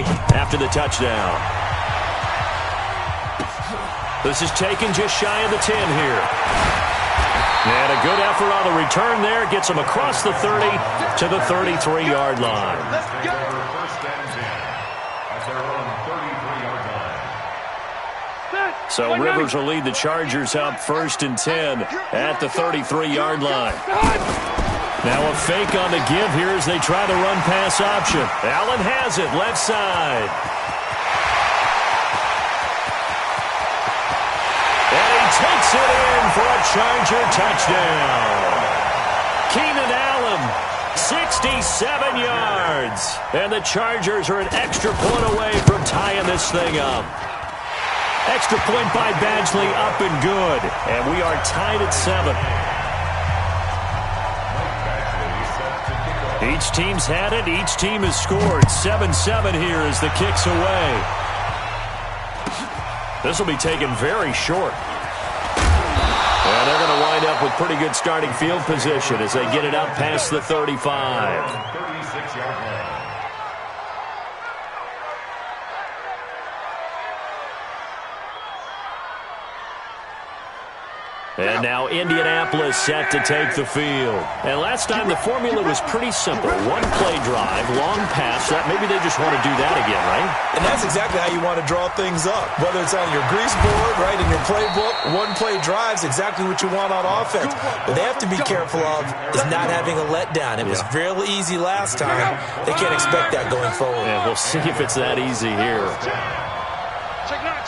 play after the touchdown. This is taken just shy of the 10 here. And a good effort on the return there. Gets him across the 30 to the 33-yard line. So Rivers will lead the Chargers up 1st and 10 at the 33-yard line. Now a fake on the give here as they try the run-pass option. Allen has it, left side. And he takes it in for a Charger touchdown. Keenan Allen, 67 yards. And the Chargers are an extra point away from tying this thing up. Extra point by Badgley, up and good. And we are tied at 7. Each team's had it. Each team has scored. 7-7 here as the kick's away. This will be taken very short. And they're going to wind up with pretty good starting field position as they get it out past the 35. 36-yard line. And now Indianapolis set to take the field. And last time the formula was pretty simple. One-play drive, long pass. That maybe they just want to do that again, right? And that's exactly how you want to draw things up. Whether it's on your grease board, right, in your playbook, one-play drive's exactly what you want on offense. But they have to be careful of is not having a letdown. It was real easy last time. They can't expect that going forward. Yeah, we'll see if it's that easy here. Check nine.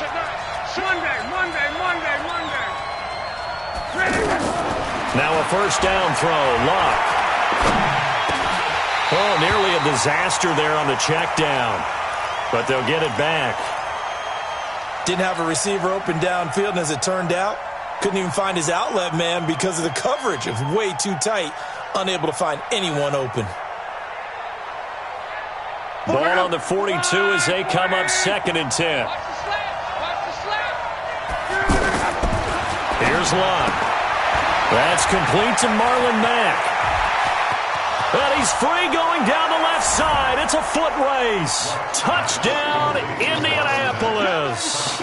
Monday. Now a first down throw. Luck. Oh, nearly a disaster there on the check down. But they'll get it back. Didn't have a receiver open downfield, and as it turned out, couldn't even find his outlet man because of the coverage. It was way too tight. Unable to find anyone open. Ball on the 42 as they come up 2nd and 10. Here's Luck. That's complete to Marlon Mack. And he's free going down the left side. It's a foot race. Touchdown, Indianapolis.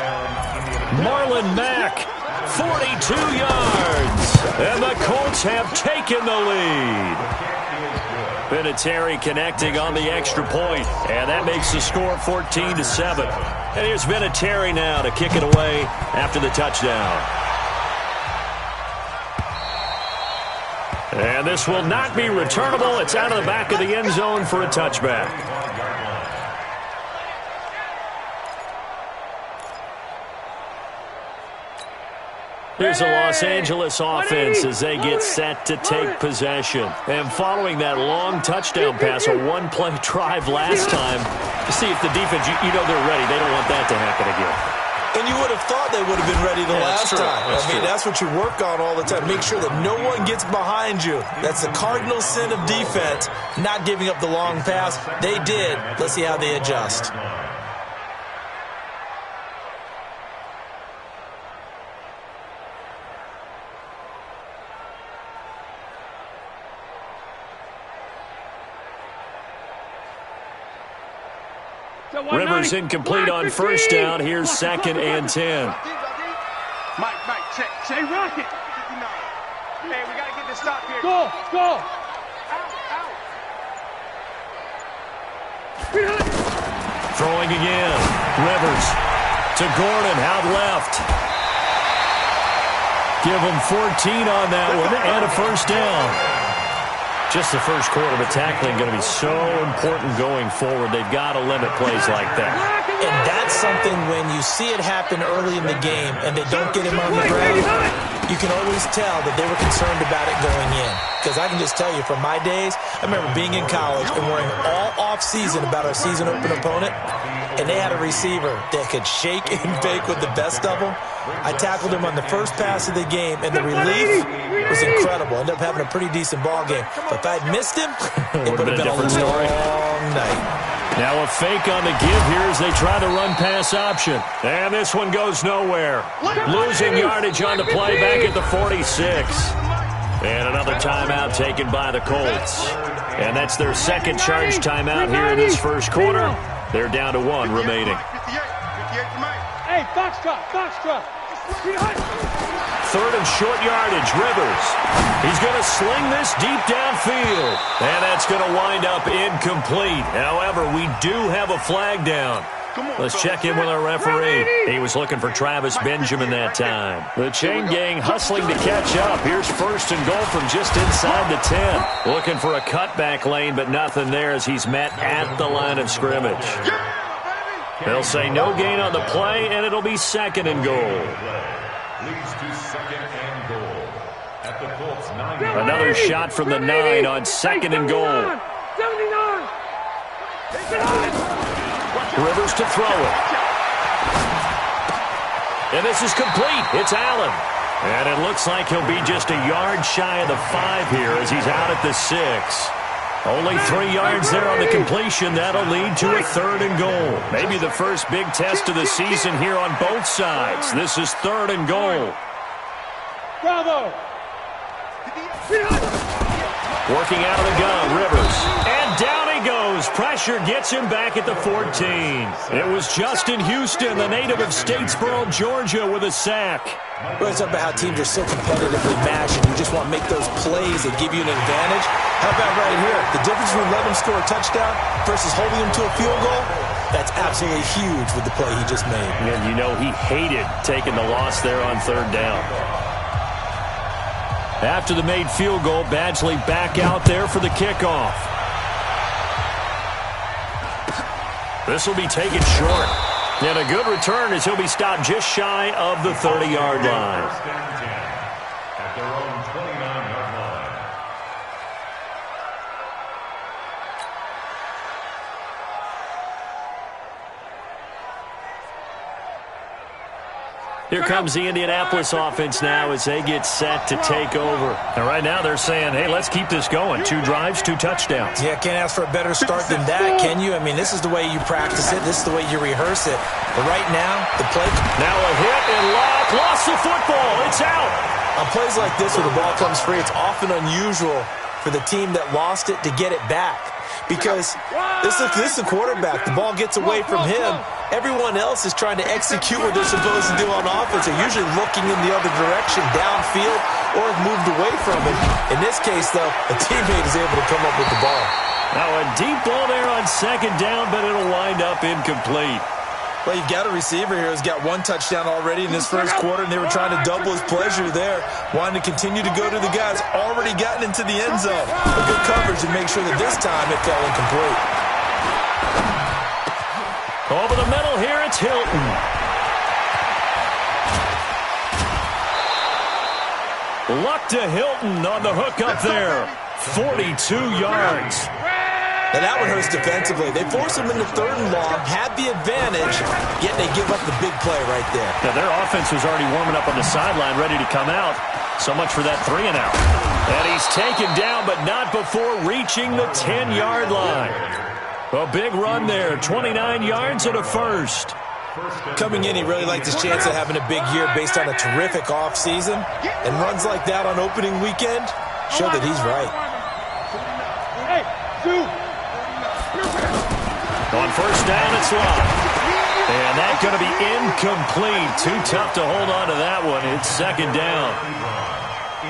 Marlon Mack, 42 yards. And the Colts have taken the lead. Vinatieri connecting on the extra point. And that makes the score 14-7. And here's Vinatieri now to kick it away after the touchdown. And this will not be returnable. It's out of the back of the end zone for a touchback. Here's the Los Angeles offense as they get set to take possession. And following that long touchdown pass, a one-play drive last time, to see if the defense, you know they're ready. They don't want that to happen again. And you would have thought they would have been ready the last time. That's what you work on all the time. Make sure that no one gets behind you. That's the cardinal sin of defense, not giving up the long pass. They did. Let's see how they adjust. Rivers incomplete on first down. Here's 2nd and 10. Mike, check. Say rocket. Hey, we got to get this stop here. Go. Out. Throwing again. Rivers to Gordon out left. Give him 14 on that one and a first down. Just the first quarter, but tackling going to be so important going forward. They've got to limit plays like that. And that's something when you see it happen early in the game and they don't get him on the ground, you can always tell that they were concerned about it going in. Because I can just tell you from my days, I remember being in college and worrying all off-season about our season open opponent, and they had a receiver that could shake and bake with the best of them. I tackled him on the first pass of the game, and the relief was incredible. Ended up having a pretty decent ball game. But if I'd missed him, it would have been a long night. Now a fake on the give here as they try the run-pass option. And this one goes nowhere. Losing yardage on the play back at the 46. And another timeout taken by the Colts. And that's their second charge timeout here in this first quarter. They're down to 1 remaining. Hey, foxtrot. 3rd and short yardage, Rivers. He's going to sling this deep downfield. And that's going to wind up incomplete. However, we do have a flag down. Let's check in with our referee. He was looking for Travis Benjamin that time. The chain gang hustling to catch up. Here's 1st and goal from just inside the 10. Looking for a cutback lane, but nothing there as he's met at the line of scrimmage. They'll say no gain on the play, and it'll be 2nd and goal. Another shot from the 9 on 2nd and goal. 79. Rivers to throw it. And this is complete. It's Allen. And it looks like he'll be just a yard shy of the 5 here as he's out at the 6. Only 3 yards there on the completion. That'll lead to a 3rd and goal. Maybe the first big test of the season here on both sides. This is 3rd and goal. Bravo. Working out of the gun, Rivers. And down he goes. Pressure gets him back at the 14. It was Justin Houston, the native of Statesboro, Georgia, with a sack. We're talking about how teams are so competitively matched and you just want to make those plays that give you an advantage. How about right here? The difference between letting him score a touchdown versus holding him to a field goal, that's absolutely huge with the play he just made. And you know he hated taking the loss there on 3rd down. After the made field goal, Badgley back out there for the kickoff. This will be taken short. And a good return as he'll be stopped just shy of the 30-yard line. At their own 29-yard line. Here comes the Indianapolis offense now as they get set to take over. And right now they're saying, hey, let's keep this going. 2 drives, 2 touchdowns. Yeah, can't ask for a better start than that, can you? I mean, this is the way you practice it. This is the way you rehearse it. But right now, the play... Now a hit and lost the football. It's out. On plays like this where the ball comes free, it's often unusual for the team that lost it to get it back. Because this is a quarterback. The ball gets away from him. Everyone else is trying to execute what they're supposed to do on offense. They're usually looking in the other direction, downfield, or moved away from him. In this case, though, a teammate is able to come up with the ball. Now a deep ball there on 2nd down, but it'll wind up incomplete. Well, you've got a receiver here who's got 1 touchdown already in this first quarter, and they were trying to double his pleasure there, wanting to continue to go to the guys already gotten into the end zone. A good coverage to make sure that this time it fell incomplete. Over the middle here, it's Hilton. Luck to Hilton on the hook up there. 42 yards. Now that one hurts defensively. They force him into 3rd and long, had the advantage, yet they give up the big play right there. Now their offense was already warming up on the sideline, ready to come out. So much for that 3 and out. And he's taken down, but not before reaching the 10-yard line. A big run there, 29 yards and a first. Coming in, he really liked his chance of having a big year based on a terrific offseason. And runs like that on opening weekend show that he's right. Hey, dude. On 1st down, it's locked. And that's going to be incomplete. Too tough to hold on to that one. It's 2nd down.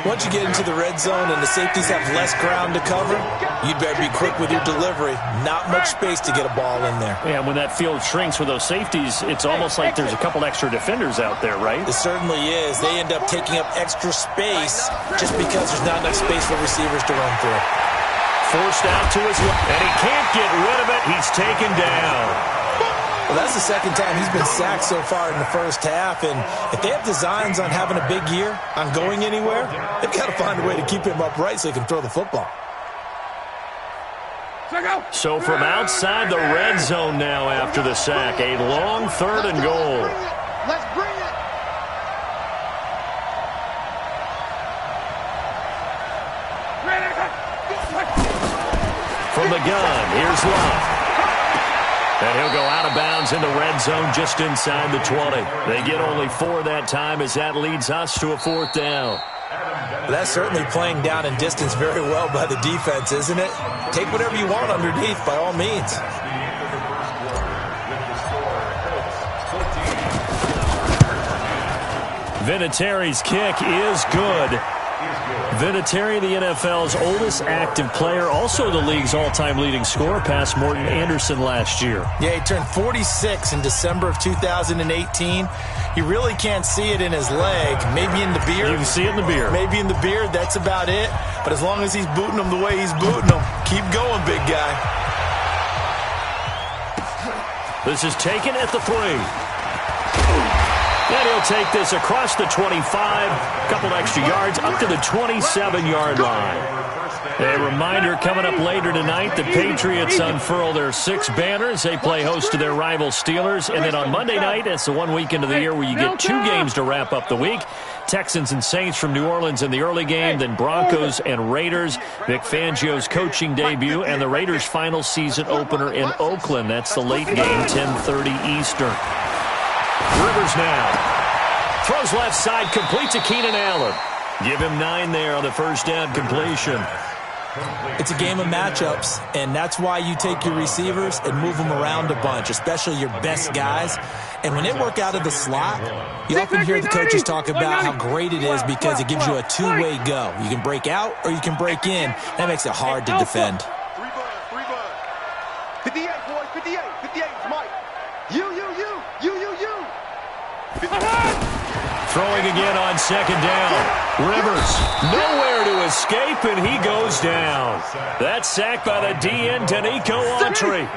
Once you get into the red zone and the safeties have less ground to cover, you'd better be quick with your delivery. Not much space to get a ball in there. Yeah, when that field shrinks with those safeties, it's almost like there's a couple extra defenders out there, right? It certainly is. They end up taking up extra space just because there's not enough space for receivers to run through. Forced out to his left, and he can't get rid of it. He's taken down. Well, that's the 2nd time he's been sacked so far in the first half, and if they have designs on having a big year, on going anywhere, they've got to find a way to keep him upright so he can throw the football. So from outside the red zone now after the sack, a long 3rd and goal. Let's bring it. From the gun, here's Love. And he'll go out of bounds in the red zone just inside the 20. They get only 4 that time as that leads us to a 4th down. That's certainly playing down in distance very well by the defense, isn't it? Take whatever you want underneath by all means. Vinatieri's kick is good. Vinatieri, the NFL's oldest active player, also the league's all-time leading scorer, past Morton Anderson last year. Yeah, he turned 46 in December of 2018. You really can't see it in his leg. Maybe in the beard. You can see it in the beard. Maybe in the beard. That's about it. But as long as he's booting him the way he's booting him, keep going, big guy. This is taken at the 3. And he'll take this across the 25, a couple extra yards, up to the 27-yard line. A reminder, coming up later tonight, the Patriots unfurl their 6 banners. They play host to their rival Steelers. And then on Monday night, it's the one weekend of the year where you get 2 games to wrap up the week. Texans and Saints from New Orleans in the early game, then Broncos and Raiders. Vic Fangio's coaching debut, and the Raiders' final season opener in Oakland. That's the late game, 10:30 Eastern. Rivers now. Throws left side, complete to Keenan Allen. Give him 9 there on the first down completion. It's a game of matchups, and that's why you take your receivers and move them around a bunch, especially your best guys. And when they work out of the slot, you often hear the coaches talk about how great it is because it gives you a two-way go. You can break out or you can break in. That makes it hard to defend. 58, boys, 58, 58, Mike. You. Throwing again on second down. Rivers, nowhere to escape, and he goes down. That's sacked by the DN, Danico Autry.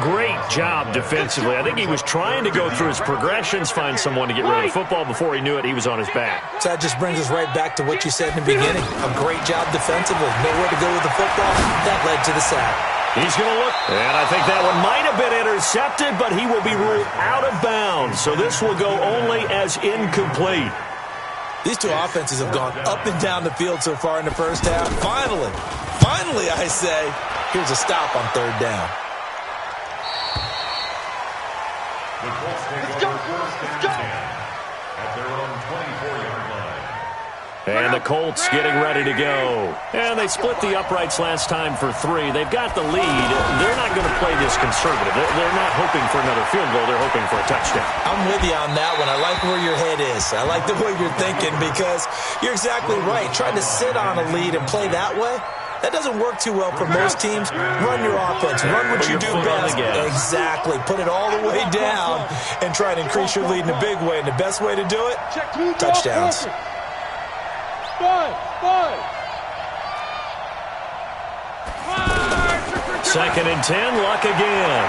Great job defensively. I think he was trying to go through his progressions, find someone to get rid of the football. Before he knew it, he was on his back. So that just brings us right back to what you said in the beginning. A great job defensively. Nowhere to go with the football. That led to the sack. He's going to look, and I think that one might have been intercepted, but he will be ruled out of bounds. So this will go only as incomplete. These two offenses have gone up and down the field so far in the first half. Finally, I say, here's a stop on third down. Let's go. At their own 24-yard line. And the Colts getting ready to go. And they split the uprights last time for 3. They've got the lead. They're not going to play this conservative. They're not hoping for another field goal. They're hoping for a touchdown. I'm with you on that one. I like where your head is. I like the way you're thinking because you're exactly right. Trying to sit on a lead and play that way, that doesn't work too well for most teams. Run your offense. Run what you do best. Exactly. Put it all the way down and try to increase your lead in a big way. And the best way to do it, touchdowns. Second and 10, Luck again.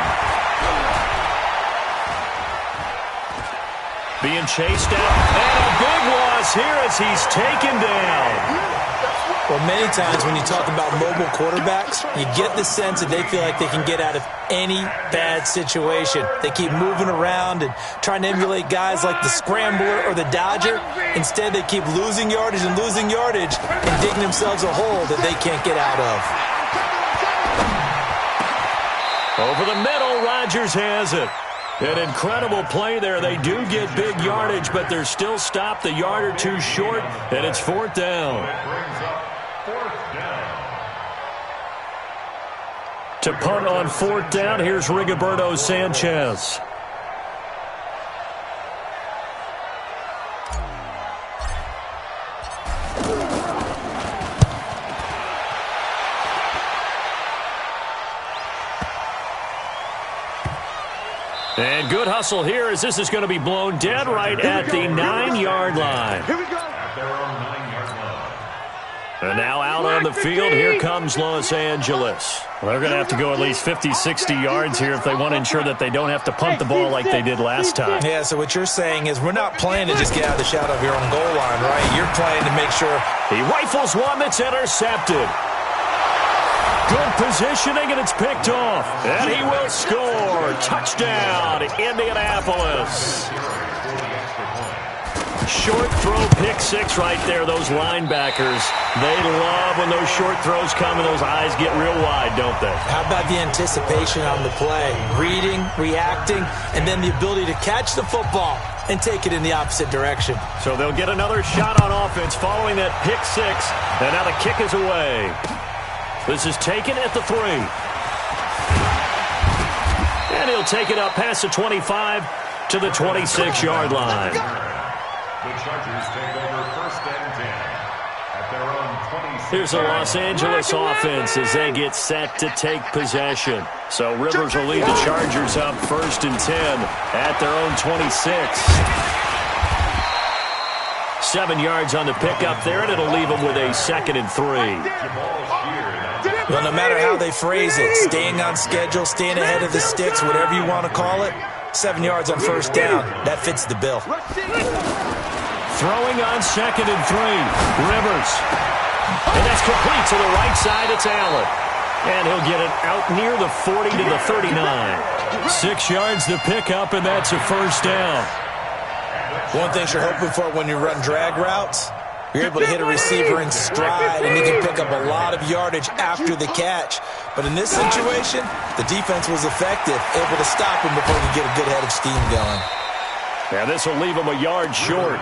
Being chased out, and a big loss here as he's taken down. Well, many times when you talk about mobile quarterbacks, you get the sense that they feel like they can get out of any bad situation. They keep moving around and trying to emulate guys like the Scrambler or the Dodger. Instead, they keep losing yardage and digging themselves a hole that they can't get out of. Over the middle, Rodgers has it. An incredible play there. They do get big yardage, but they're still stopped a yard or two short, and it's 4th down. To punt on 4th down, here's Rigoberto Sanchez. And good hustle here as this is going to be blown dead right at the 9-yard line. Here we go. At their own 9-yard line. And now out on the field, here comes Los Angeles. Well, they're going to have to go at least 50, 60 yards here if they want to ensure that they don't have to punt the ball like they did last time. Yeah, so what you're saying is we're not playing to just get out of the shadow of your own goal line, right? You're playing to make sure. He rifles one that's intercepted. Good positioning, and it's picked off. And he will score. Touchdown, Indianapolis. Short throw, pick 6 right there. Those linebackers, they love when those short throws come and those eyes get real wide, don't they? How about the anticipation on the play? Reading, reacting, and then the ability to catch the football and take it in the opposite direction. So they'll get another shot on offense following that pick 6. And now the kick is away. This is taken at the 3. And he'll take it up past the 25 to the 26-yard line. The Chargers take over 1st and 10 at their own 26. Here's the Los Angeles offense as they get set to take possession. So Rivers will lead the Chargers up 1st and 10 at their own 26. 7 yards on the pickup there, and it'll leave them with a 2nd and 3. Well, no matter how they phrase it, staying on schedule, staying ahead of the sticks, whatever you want to call it, 7 yards on 1st down, that fits the bill. Throwing on 2nd and 3, Rivers. And that's complete to the right side. It's Allen. And he'll get it out near the 40 to the 39. 6 yards the pickup, and that's a 1st down. One thing you're hoping for when you run drag routes, you're able to hit a receiver in stride, and you can pick up a lot of yardage after the catch. But in this situation, the defense was effective, able to stop him before he could get a good head of steam going. Now this will leave him a yard short.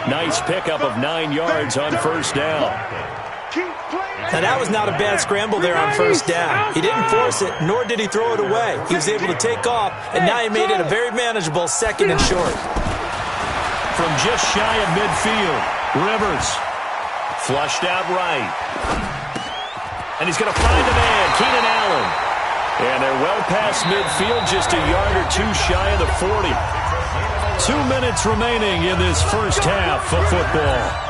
Nice pickup of 9 yards on 1st down. Now that was not a bad scramble there on 1st down. He didn't force it, nor did he throw it away. He was able to take off, and now he made it a very manageable 2nd and short. From just shy of midfield, Rivers flushed out right. And he's going to find a man, Keenan Allen. And they're well past midfield, just a yard or 2 shy of the 40. 2 minutes remaining in this 1st half of football.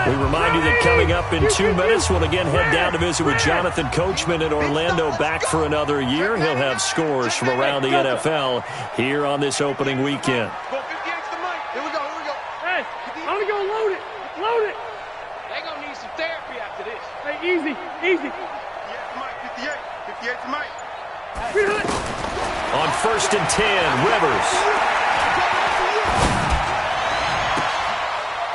We remind you that coming up in 2 minutes, we'll again head down to visit with Jonathan Coachman in Orlando, back for another year. He'll have scores from around the NFL here on this opening weekend. Go 58's the mic. Here we go, here we go. Hey, I'm gonna go load it. Load it. They gonna need some therapy after this. Hey, easy, easy. 58's the mic, 58. 58's the mic. On 1st and 10, Rivers.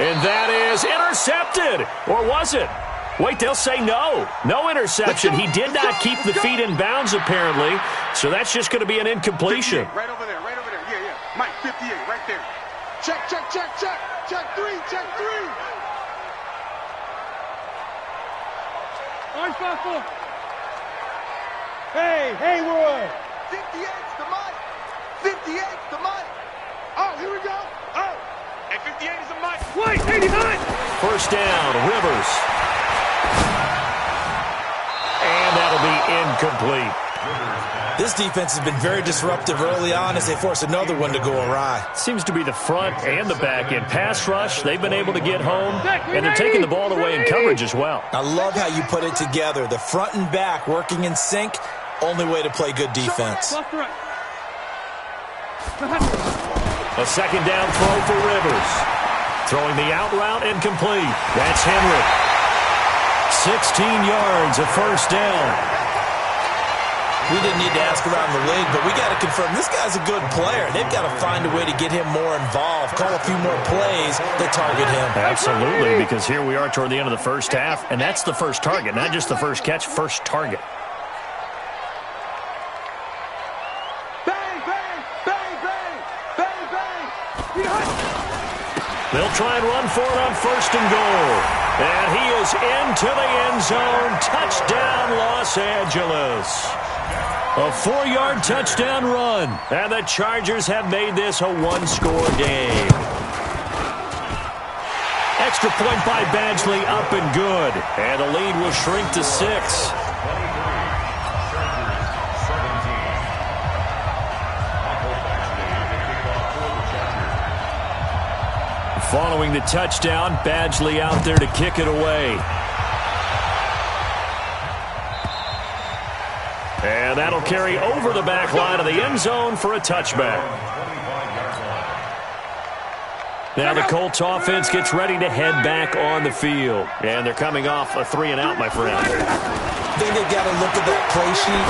And that is intercepted. Or was it? Wait, they'll say no. No interception. He did not keep the feet in bounds, apparently. So that's just going to be an incompletion. Right over there, right over there. Yeah, yeah. Mike, 58, right there. Check, check, check, check. Check 3, check 3. Orange 5-4. Hey, Haywood. 58's the mic. 58's the mic. Oh, here we go. Oh. And 58 is the mic. Wait, 89. 1st down, Rivers. And that'll be incomplete. This defense has been very disruptive early on as they force another one to go awry. Seems to be the front and the back end. Pass rush, they've been able to get home, and they're taking the ball away in coverage as well. I love how you put it together. The front and back working in sync, only way to play good defense. A 2nd down throw for Rivers. Throwing the out route and complete. That's Henry. 16 yards, a 1st down. We didn't need to ask around the league, but we got to confirm this guy's a good player. They've got to find a way to get him more involved, call a few more plays that target him. Absolutely, because here we are toward the end of the 1st half, and that's the first target, not just the first catch, first target. Bang, bang, bang, bang, bang, bang. They'll try and run for it on 1st and goal. And he is into the end zone. Touchdown, Los Angeles. A 4-yard touchdown run. And the Chargers have made this a 1-score game. Extra point by Badgley, up and good. And the lead will shrink to 6. Following the touchdown, Badgley out there to kick it away. And that'll carry over the back line of the end zone for a touchback. Now the Colts offense gets ready to head back on the field. And they're coming off a 3-and-out, my friend. I think they've got to look at that play sheet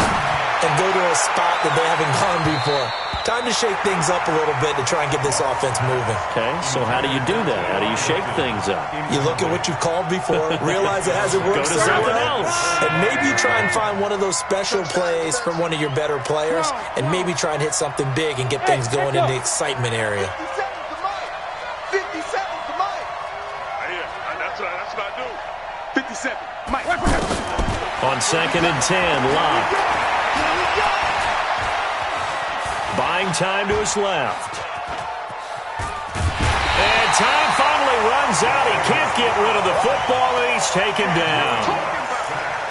and go to a spot that they haven't gone before. Time to shake things up a little bit to try and get this offense moving. Okay, so how do you do that? How do you shake things up? You look at what you've called before, realize it hasn't worked Go to so something well, else. and maybe try and find one of those special plays from one of your better players, and maybe try and hit something big and get things going in the excitement area. 57's the mic. 57's the mic. Yeah, that's what I do. 57, Mike. On 2nd and 10, Locke. buying time to his left. And time finally runs out. He can't get rid of the football, and he's taken down.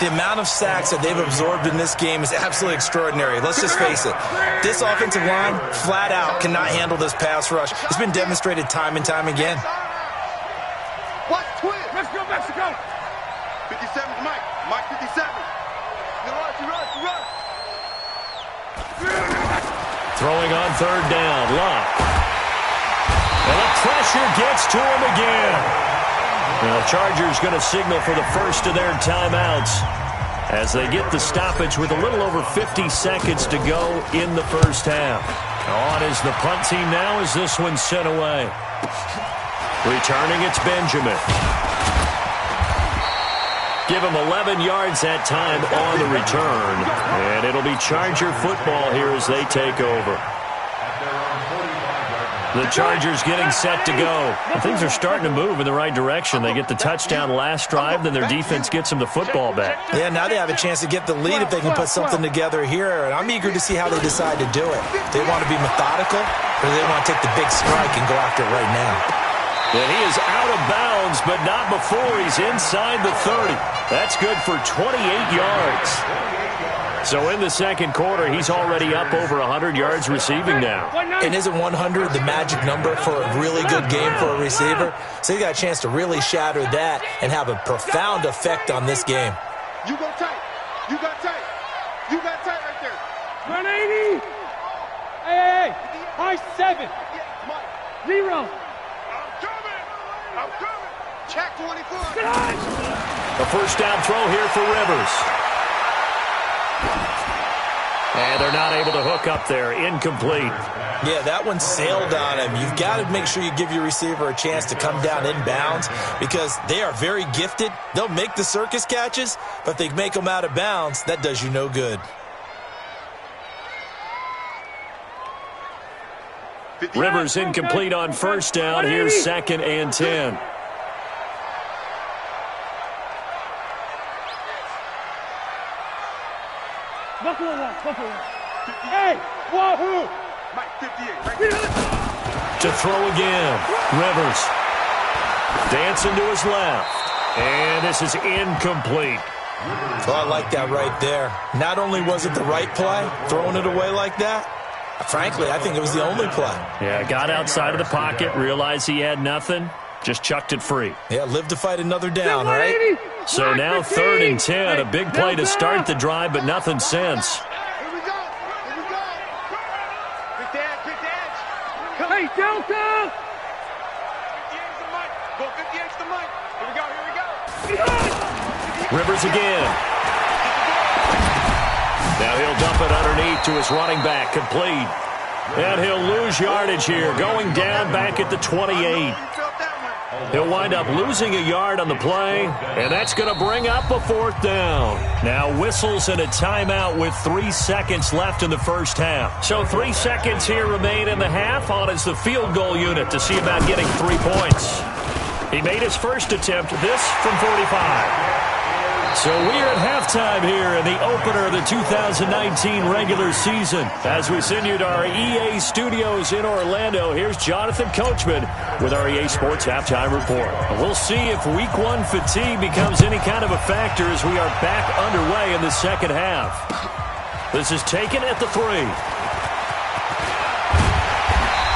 The amount of sacks that they've absorbed in this game is absolutely extraordinary. Let's just face it. This offensive line, flat out, cannot handle this pass rush. It's been demonstrated time and time again. Watch twin. Mexico, Mexico. 57's Mike. Mike 57. Run. Throwing on third down. Luck. And the pressure gets to him again. Now, the Chargers going to signal for the first of their timeouts as they get the stoppage with a little over 50 seconds to go in the first half. On is the punt team now as this one's sent away. Returning, it's Benjamin. Give him 11 yards that time on the return. And it'll be Charger football here as they take over. The Chargers getting set to go. Things are starting to move in the right direction. They get the touchdown last drive, then their defense gets them the football back. Yeah, now they have a chance to get the lead if they can put something together here. And I'm eager to see how they decide to do it. They want to be methodical, or they want to take the big strike and go after it right now. And he is out of bounds, but not before he's inside the 30. That's good for 28 yards. So in the second quarter, he's already up over 100 yards receiving now. And isn't 100 the magic number for a really good game for a receiver? So he got a chance to really shatter that and have a profound effect on this game. You go tight. You got tight. You got tight right there. 180. Hey. High 7. 0. I'm coming. Check 24. A first down throw here for Rivers. And they're not able to hook up there. Incomplete. Yeah, that one sailed on him. You've got to make sure you give your receiver a chance to come down inbounds because they are very gifted. They'll make the circus catches, but if they make them out of bounds, that does you no good. Rivers incomplete on first down. Here's 2nd and 10. Buffalo. Hey, wahoo! Mike 58. Right to throw again. Rivers dancing to his left. And this is incomplete. Oh, I like that right there. Not only was it the right play, throwing it away like that, frankly, I think it was the only play. Yeah, got outside of the pocket, realized he had nothing, just chucked it free. Yeah, live to fight another down, right? So now 3rd and 10, a big play to start the drive, but nothing since. Here we go. Good edge. Hey, Delta! 58's the Mike. Go 58's the Mike. Here we go. Rivers again. Now he'll dump it underneath to his running back, complete. And he'll lose yardage here, going down back at the 28. He'll wind up losing a yard on the play, and that's going to bring up a 4th down. Now whistles and a timeout with 3 seconds left in the first half. So 3 seconds here remain in the half. On is the field goal unit to see about getting 3 points. He made his first attempt, this from 45. So we're at halftime here in the opener of the 2019 regular season. As we send you to our EA studios in Orlando, here's Jonathan Coachman with our EA Sports Halftime Report. We'll see if Week 1 fatigue becomes any kind of a factor as we are back underway in the second half. This is taken at the 3.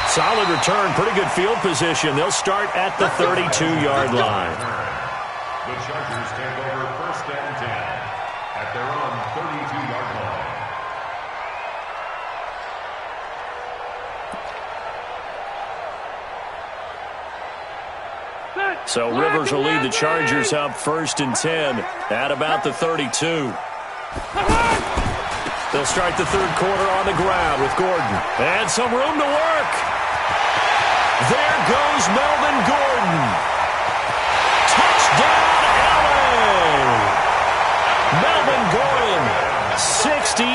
Solid return, pretty good field position. They'll start at the 32-yard line. The Chargers take over 1st and 10 at their own 32-yard line. So Rivers will lead the Chargers up 1st and 10 at about the 32. They'll start the 3rd quarter on the ground with Gordon. And some room to work. There goes Melvin Gordon. Touchdown, LA! Melvin Gordon, 68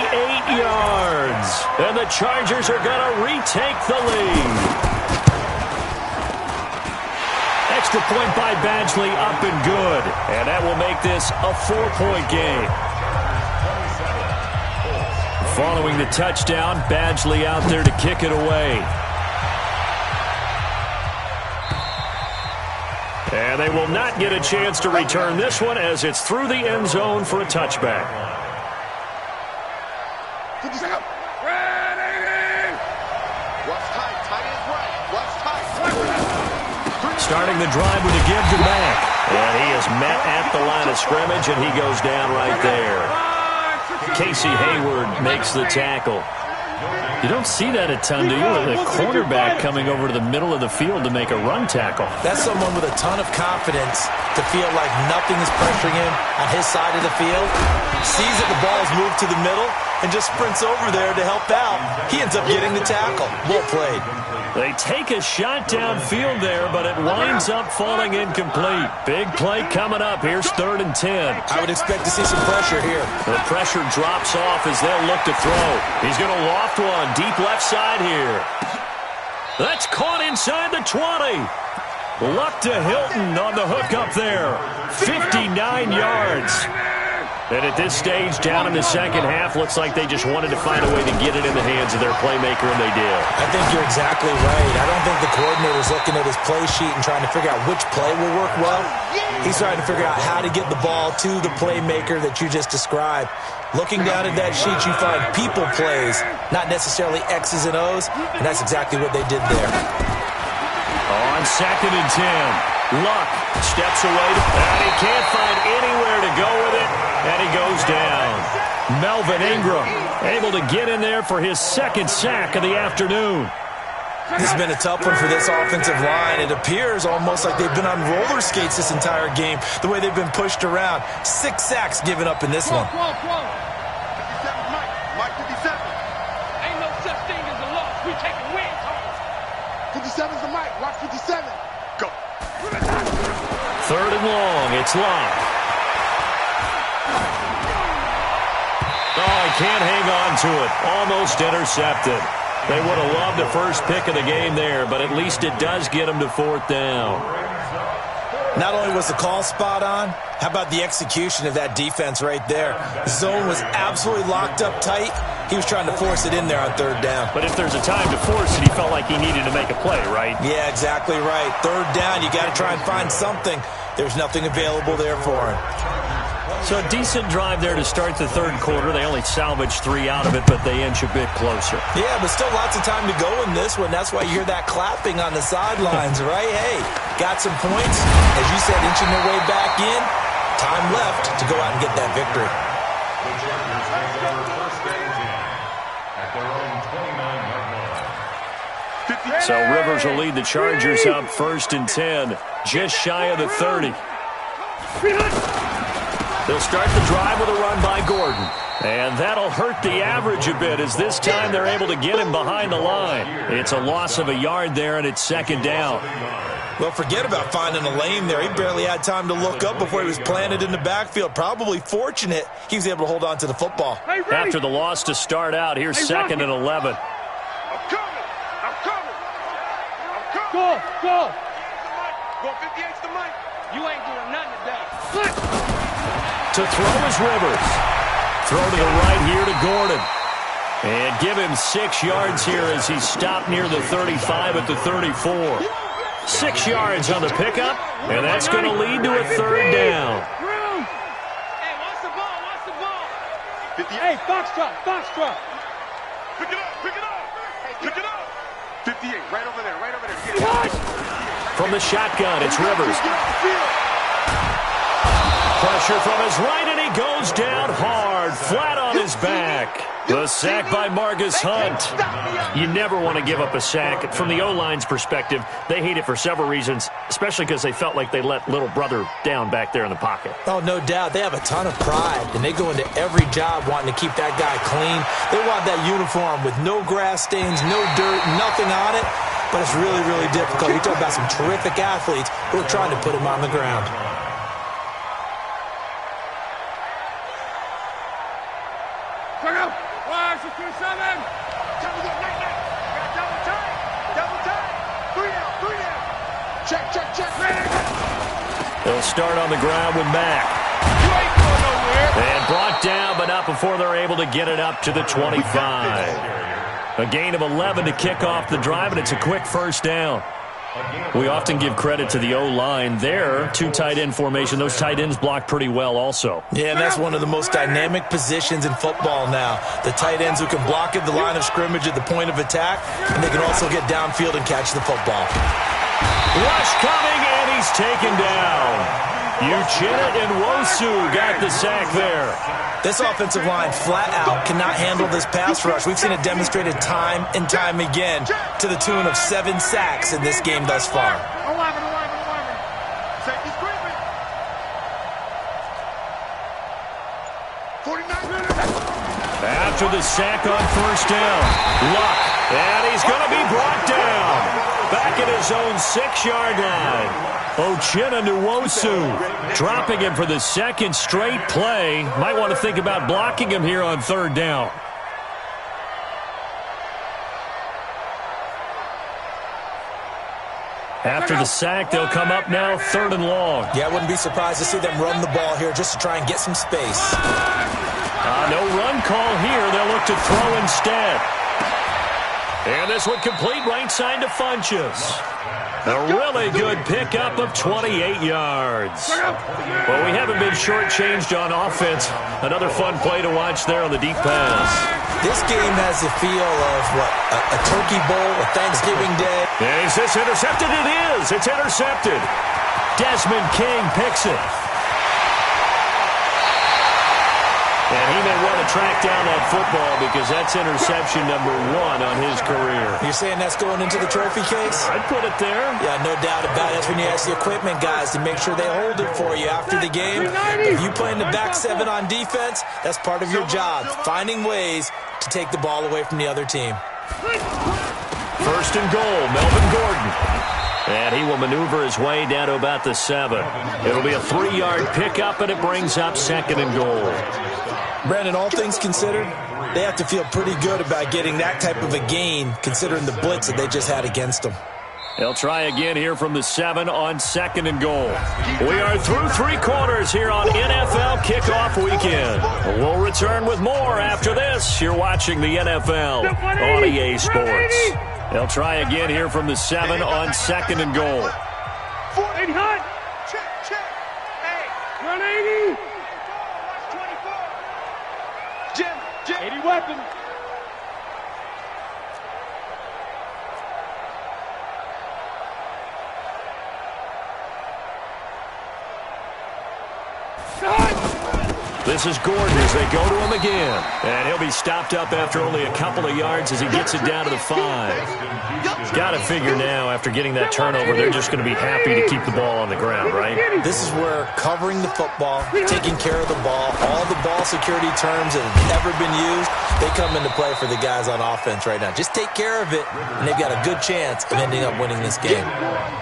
yards. And the Chargers are going to retake the lead. Extra point by Badgley, up and good. And that will make this a 4-point game. Following the touchdown, Badgley out there to kick it away. And they will not get a chance to return this one as it's through the end zone for a touchback. Starting the drive with a give to Mack. And he is met at the line of scrimmage, and he goes down right there. Casey Hayward makes the tackle. You don't see that a ton, do you? With a cornerback coming over to the middle of the field to make a run tackle. That's someone with a ton of confidence to feel like nothing is pressuring him on his side of the field. Sees that the ball's moved to the middle and just sprints over there to help out. He ends up getting the tackle. Well played. They take a shot downfield there, but it winds up falling incomplete. Big play coming up. Here's 3rd and 10. I would expect to see some pressure here. The pressure drops off as they'll look to throw. He's going to loft one deep left side here. That's caught inside the 20. Luck to Hilton on the hook up there. 59 yards. And at this stage, down in the second half, looks like they just wanted to find a way to get it in the hands of their playmaker, and they did. I think you're exactly right. I don't think the coordinator's looking at his play sheet and trying to figure out which play will work well. He's trying to figure out how to get the ball to the playmaker that you just described. Looking down at that sheet, you find people plays, not necessarily X's and O's, and that's exactly what they did there. On 2nd and 10, Luck steps away, and he can't find anywhere to go with it, and he goes down. Melvin Ingram able to get in there for his 2nd sack of the afternoon. This has been a tough one for this offensive line. It appears almost like they've been on roller skates this entire game, the way they've been pushed around. 6 sacks given up in this one. 57 Mike. Mike 57. Ain't no such thing as a loss. We taking wins home. 57's the Mike. Watch 57. Go. 3rd and long. It's Luck. Oh, he can't hang on to it. Almost intercepted. They would have loved the first pick of the game there, but at least it does get them to 4th down. Not only was the call spot on, how about the execution of that defense right there? The zone was absolutely locked up tight. He was trying to force it in there on 3rd down. But if there's a time to force it, he felt like he needed to make a play, right? Yeah, exactly right. 3rd down, you got to try and find something. There's nothing available there for him. So a decent drive there to start the 3rd quarter. They only salvaged 3 out of it, but they inch a bit closer. Yeah, but still lots of time to go in this one. That's why you hear that clapping on the sidelines, right? Hey, got some points. As you said, inching their way back in. Time left to go out and get that victory. The Chargers take over 1st and 10 at their own 29-yard line. So Rivers will lead the Chargers up 1st and 10, just shy of the 30. They'll start the drive with a run by Gordon. And that'll hurt the average a bit as this time they're able to get him behind the line. It's a loss of a yard there, and it's 2nd down. Well, forget about finding a lane there. He barely had time to look up before he was planted in the backfield. Probably fortunate he was able to hold on to the football. After the loss to start out, here's 2nd and 11. I'm coming. I'm coming. I'm coming. Go, go. Go 58's the Mike. You ain't doing nothing today. To throw is Rivers. Throw to the right here to Gordon. And give him 6 yards here as he's stopped near the 35 at the 34. 6 yards on the pickup, and that's going to lead to a 3rd down. Hey, watch the ball, watch the ball. 58. Hey, foxtrot, foxtrot. Pick it up, pick it up. Pick it up. 58, right over there, right over there. Get it. What? From the shotgun, it's Rivers. Get off the field. Pressure from his right, and he goes down hard, flat on his back. The sack by Marcus Hunt. You never want to give up a sack. From the O-line's perspective, they hate it for several reasons, especially because they felt like they let little brother down back there in the pocket. Oh, no doubt. They have a ton of pride, and they go into every job wanting to keep that guy clean. They want that uniform with no grass stains, no dirt, nothing on it. But it's really, really difficult. You're talking about some terrific athletes who are trying to put him on the ground. Check out. Watch the 2-7. Double time. 3 down. Check. They'll start on the ground with Mack. You ain't going nowhere. And brought down but not stop before they're able to get it up to the 25. A gain of 11 to kick off the drive, and it's a quick first down. We often give credit to the O-line there. Two tight end formation. Those tight ends block pretty well also. Yeah, and that's one of the most dynamic positions in football now. The tight ends who can block at the line of scrimmage at the point of attack, and they can also get downfield and catch the football. Rush coming, and he's taken down. Uchenna and Wosu got the sack there. This offensive line flat out cannot handle this pass rush. We've seen it demonstrated time and time again to the tune of 7 sacks in this game thus far. 11. Safety's creeping. 49 minutes. After the sack on first down, Luck, and he's going to be brought down. Back at his own 6-yard line. Uchenna Nwosu dropping him for the second straight play. Might want to think about blocking him here on third down. After the sack, they'll come up now third and long. Yeah, I wouldn't be surprised to see them run the ball here just to try and get some space. No run call here. They'll look to throw instead. And this one complete right side to Funchess. A really good pickup of 28 yards. Well, we haven't been shortchanged on offense. Another fun play to watch there on the deep pass. This game has the feel of, a turkey bowl, a Thanksgiving day. Is this intercepted? It is. It's intercepted. Desmond King picks it. And he may want to track down that football because that's interception number 1 on his career. You're saying that's going into the trophy case? I'd put it there. Yeah, no doubt about it. That's when you ask the equipment guys to make sure they hold it for you after the game. If you play in the back 7 on defense, that's part of your job, finding ways to take the ball away from the other team. First and goal, Melvin Gordon. And he will maneuver his way down to about the 7. It'll be a 3-yard pickup, and it brings up second and goal. Brandon, all things considered, they have to feel pretty good about getting that type of a gain considering the blitz that they just had against them. They'll try again here from the 7 on second and goal. We are through 3 quarters here on NFL Kickoff Weekend. We'll return with more after this. You're watching the NFL on EA Sports. They'll try again here from the 7 on second and goal. 80 hot. Check. Hey. 180. Jim. 80 weapon. This is Gordon as they go to him again. And he'll be stopped up after only a couple of yards as he gets it down to the 5. Got to figure now, after getting that turnover, they're just going to be happy to keep the ball on the ground, right? This is where covering the football, taking care of the ball, all the ball security terms that have ever been used, they come into play for the guys on offense right now. Just take care of it, and they've got a good chance of ending up winning this game.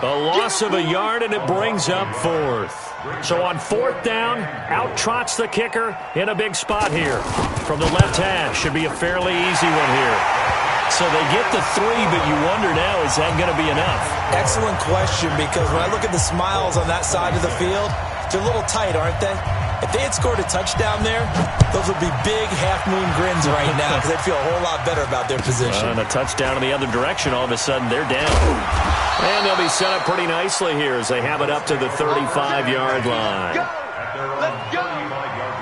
A loss of a yard, and it brings up 4th. So on 4th down, out trots the kicker in a big spot here. From the left hash, should be a fairly easy one here. So they get the 3, but you wonder now, is that going to be enough? Excellent question, because when I look at the smiles on that side of the field, they're a little tight, aren't they? If they had scored a touchdown there, those would be big half-moon grins right now because they'd feel a whole lot better about their position. And a touchdown in the other direction, all of a sudden they're down. And they'll be set up pretty nicely here as they have it up to the 35-yard line.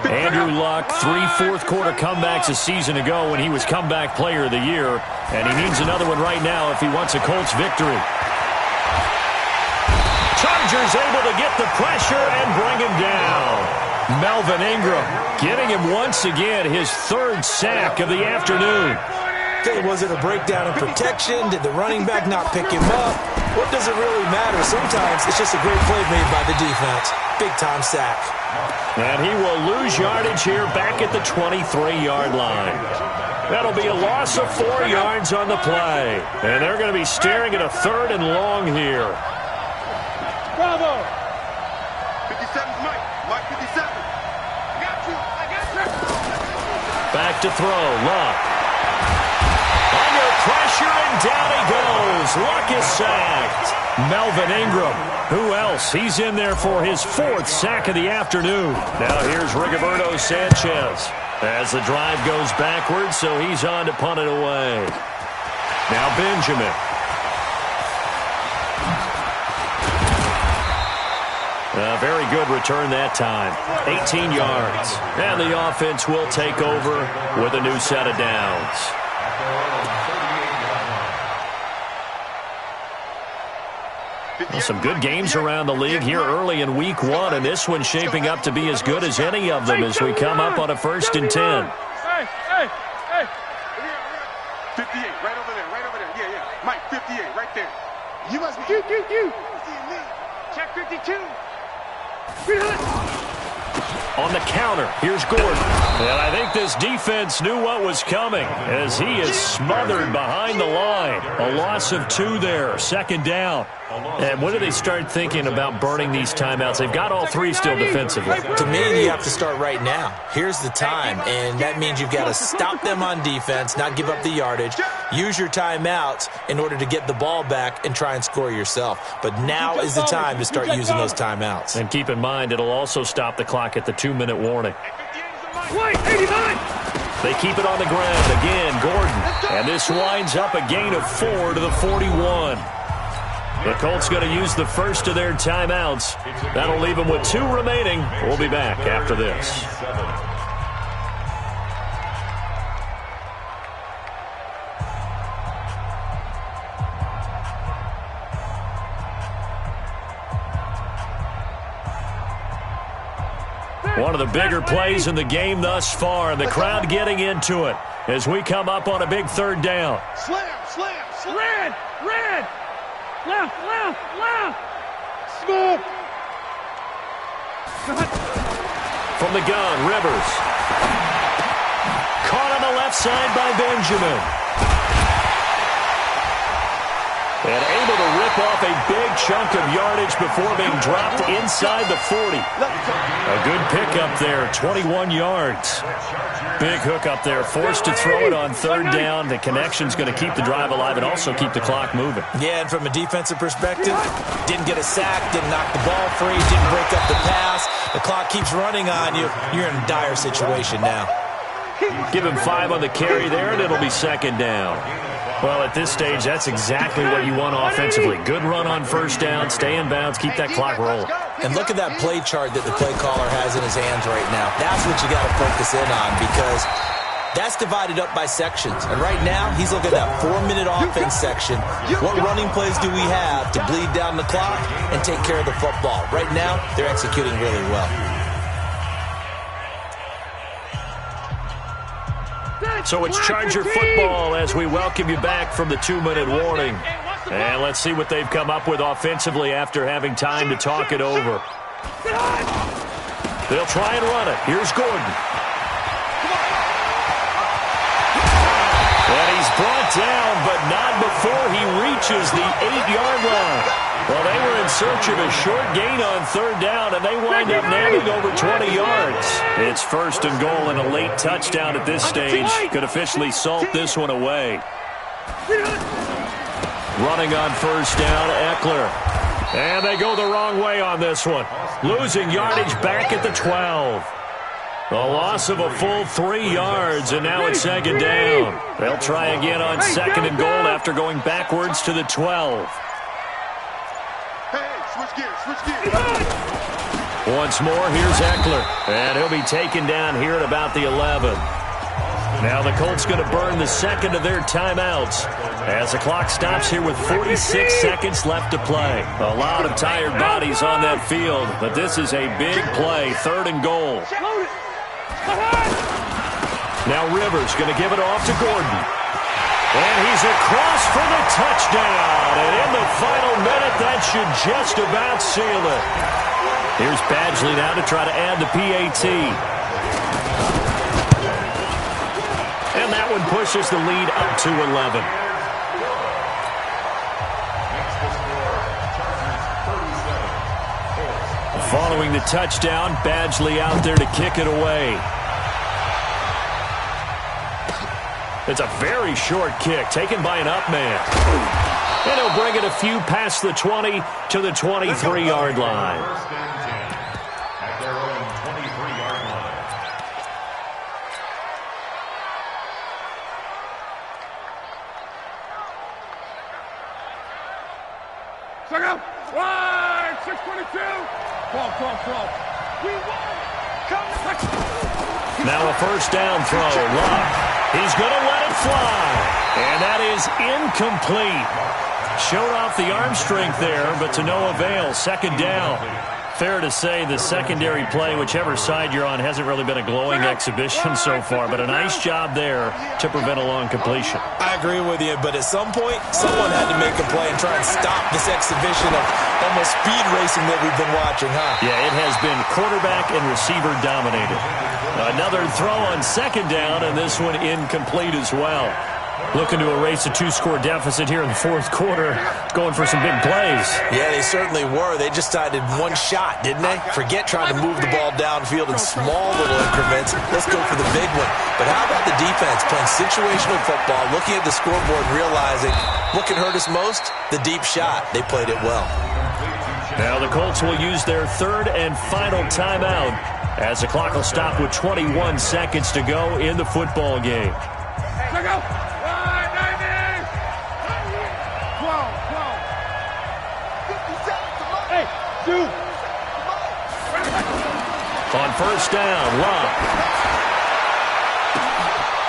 Andrew Luck, 3 fourth-quarter comebacks a season ago when he was comeback player of the year. And he needs another one right now if he wants a Colts victory. Chargers able to get the pressure and bring him down. Melvin Ingram getting him once again his 3rd sack of the afternoon. Okay, was it a breakdown in protection? Did the running back not pick him up? What does it really matter? Sometimes it's just a great play made by the defense. Big-time sack. And he will lose yardage here back at the 23-yard line. That'll be a loss of 4 yards on the play. And they're going to be staring at a 3rd and long here. Bravo. 57's Mike. Mike 57. I got you. Back to throw. Luck. Under pressure, and down he goes. Luck is sacked. Melvin Ingram. Who else? He's in there for his 4th sack of the afternoon. Now here's Rigoberto Sanchez. As the drive goes backwards, so he's on to punt it away. Now Benjamin. A very good return that time. 18 yards. And the offense will take over with a new set of downs. Well, some good games around the league here early in week 1, and this one's shaping up to be as good as any of them as we come up on a 1st and 10. Hey. 58, right over there. Yeah. Mike, 58, right there. You must be. You. Check 52. On the counter, here's Gordon. And I think this defense knew what was coming as he is smothered behind the line. A loss of 2 there, 2nd down. And when do they start thinking about burning these timeouts? They've got all 3 still defensively. To me, you have to start right now. Here's the time, and that means you've got to stop them on defense, not give up the yardage, use your timeouts in order to get the ball back and try and score yourself. But now is the time to start using those timeouts. And keep in mind, it'll also stop the clock at the 2-minute warning. Wait, 89! They keep it on the ground again, Gordon. And this winds up a gain of 4 to the 41. The Colts going to use the first of their timeouts. That'll leave them with 2 remaining. We'll be back after this. One of the bigger plays in the game thus far, and the crowd getting into it as we come up on a big 3rd down. Slam. Red! Left! Smooth. From the gun, Rivers. Caught on the left side by Benjamin. And able to rip off a big chunk of yardage before being dropped inside the 40. A good pickup there, 21 yards. Big hook up there, forced to throw it on 3rd down. The connection's going to keep the drive alive and also keep the clock moving. Yeah, and from a defensive perspective, didn't get a sack, didn't knock the ball free, didn't break up the pass. The clock keeps running on you. You're in a dire situation now. Give him 5 on the carry there, and it'll be 2nd down. Well, at this stage, that's exactly what you want offensively. Good run on 1st down, stay in bounds, keep that clock rolling. And look at that play chart that the play caller has in his hands right now. That's what you got to focus in on because that's divided up by sections. And right now, he's looking at that 4-minute offense section. What running plays do we have to bleed down the clock and take care of the football? Right now, they're executing really well. So it's Charger football as we welcome you back from the 2-minute warning. And let's see what they've come up with offensively after having time to talk it over. They'll try and run it. Here's Gordon. And he's brought down, but not before he reaches the 8-yard line. Well, they were in search of a short gain on 3rd down, and they wind up nabbing over 20 yards. It's 1st and goal and a late touchdown at this stage. Could officially salt this one away. Running on 1st down, Eckler. And they go the wrong way on this one. Losing yardage back at the 12. A loss of a full 3 yards, and now it's 2nd down. They'll try again on 2nd and goal after going backwards to the 12. Switch gears. Once more, here's Eckler. And he'll be taken down here at about the 11. Now the Colts going to burn the 2nd of their timeouts as the clock stops here with 46 seconds left to play. A lot of tired bodies on that field, but this is a big play, 3rd and goal. Now Rivers going to give it off to Gordon. And he's across for the touchdown. And in the final minute, that should just about seal it. Here's Badgley now to try to add the PAT. And that one pushes the lead up to 11. Following the touchdown, Badgley out there to kick it away. It's a very short kick taken by an up man. And he'll bring it a few past the 20 to the 23-yard line. At their own 23-yard line. Check out. Right, 622. 12. We won. Come on. Now a first down throw. Luck. He's going to let it fly. And that is incomplete. Showed off the arm strength there, but to no avail. Second down. Fair to say the secondary play, whichever side you're on, hasn't really been a glowing exhibition so far, but a nice job there to prevent a long completion. I agree with you, but at some point, someone had to make a play and try and stop this exhibition of almost speed racing that we've been watching, huh? Yeah, it has been quarterback and receiver dominated. Another throw on second down, and this one incomplete as well. Looking to erase a two-score deficit here in the fourth quarter, going for some big plays. Yeah, they certainly were. They just decided one shot, didn't they? Forget trying to move the ball downfield in small little increments. Let's go for the big one. But how about the defense playing situational football, looking at the scoreboard and realizing what can hurt us most? The deep shot. They played it well. Now the Colts will use their third and final timeout as the clock will stop with 21 seconds to go in the football game. Check out. On first down, Luck.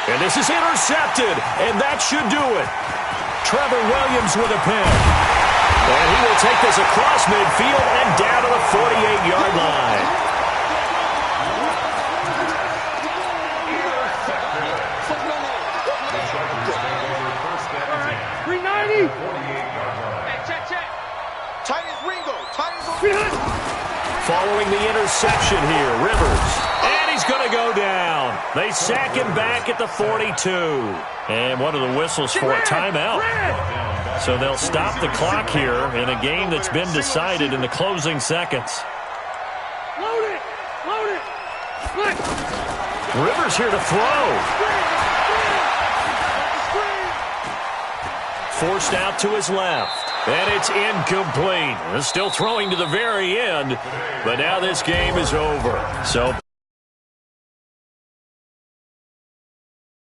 And this is intercepted, and that should do it. Trevor Williams with a pin. And he will take this across midfield and down to the 48-yard line. Following the interception here, Rivers. And he's going to go down. They sack him back at the 42. And one of the whistles for a timeout. So they'll stop the clock here in a game that's been decided in the closing seconds. Load it. Rivers here to throw. Forced out to his left. And it's incomplete. Still throwing to the very end, but now this game is over. So